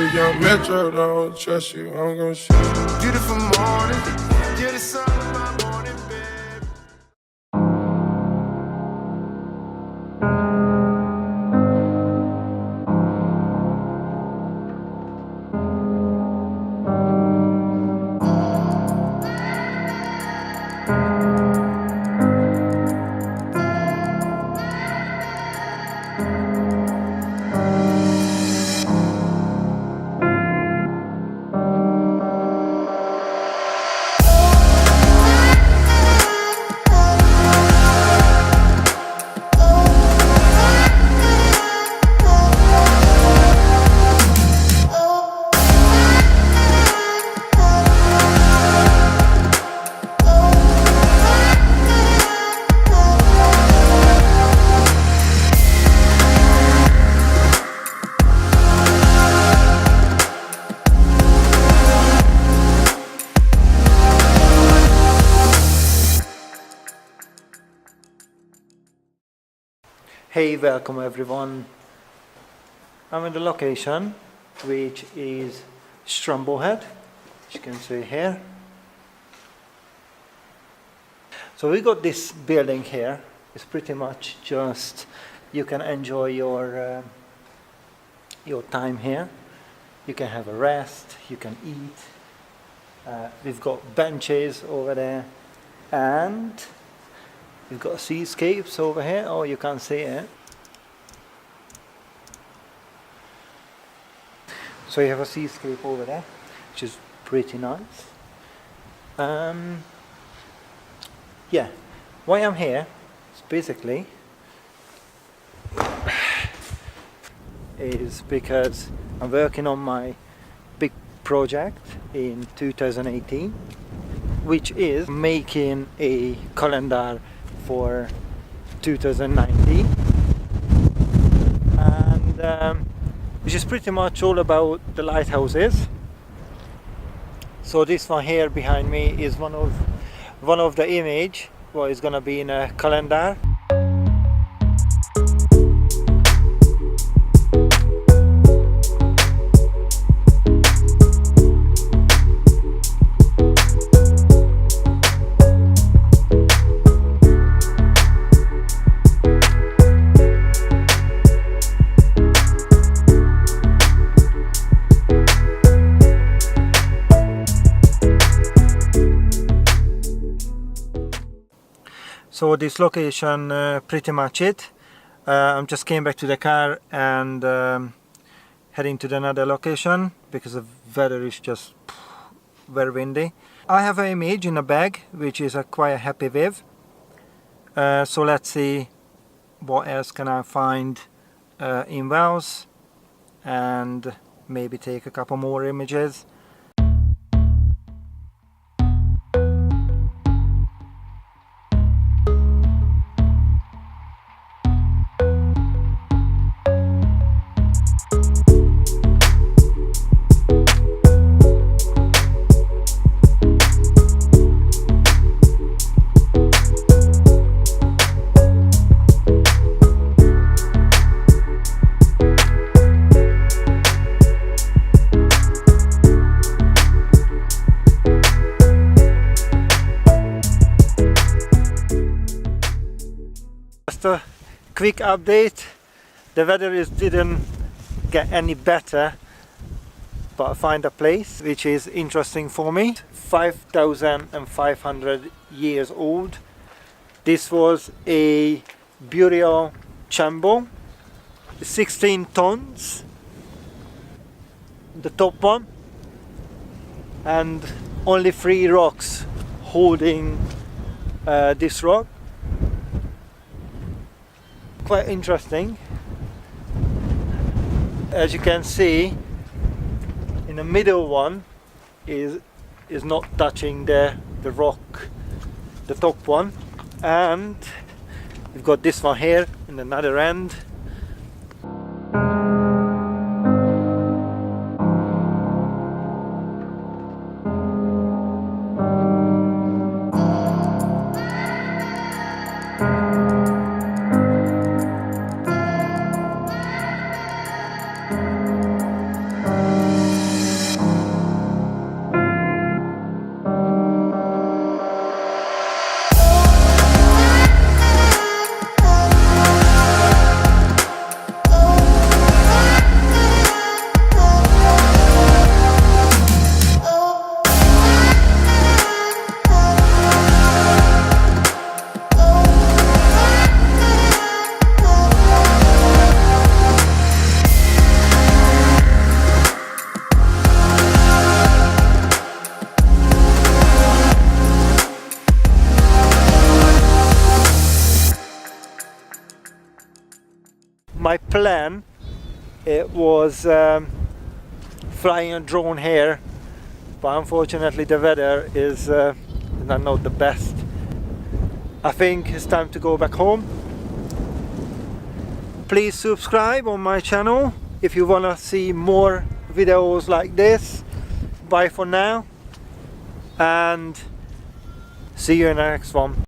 If young Metro don't trust you, I'm gon' shoot. Beautiful morning, you're the sun of my morning, babe. Hey, welcome everyone. I'm in the location which is Strumble Head, as you can see here. So we got this building here. It's pretty much just you can enjoy your time here. You can have a rest, you can eat. We've got benches over there, and we've got seascapes over here. Oh, you can't see it. So you have a seascape over there, which is pretty nice. Yeah, why I'm here is basically because I'm working on my big project in 2018, which is making a calendar for 2019, and which is pretty much all about the lighthouses. So this one here behind me is one of the image what is gonna be in a calendar. So this location, pretty much it. I'm just came back to the car and heading to another location because the weather is just very windy. I have an image in a bag which is quite happy with. So let's see what else can I find in Wales, and maybe take a couple more images. Just a quick update. The weather didn't get any better, but I find a place which is interesting for me. 5,500 years old. This was a burial chamber, 16 tons, the top one, and only 3 rocks holding this rock. Quite interesting. As you can see, in the middle one is not touching the rock, the top one, and we've got this one here in another end. my plan, it was flying a drone here, but unfortunately the weather is not the best. I think it's time to go back home. Please subscribe on my channel if you want to see more videos like this. Bye for now, and see you in the next one.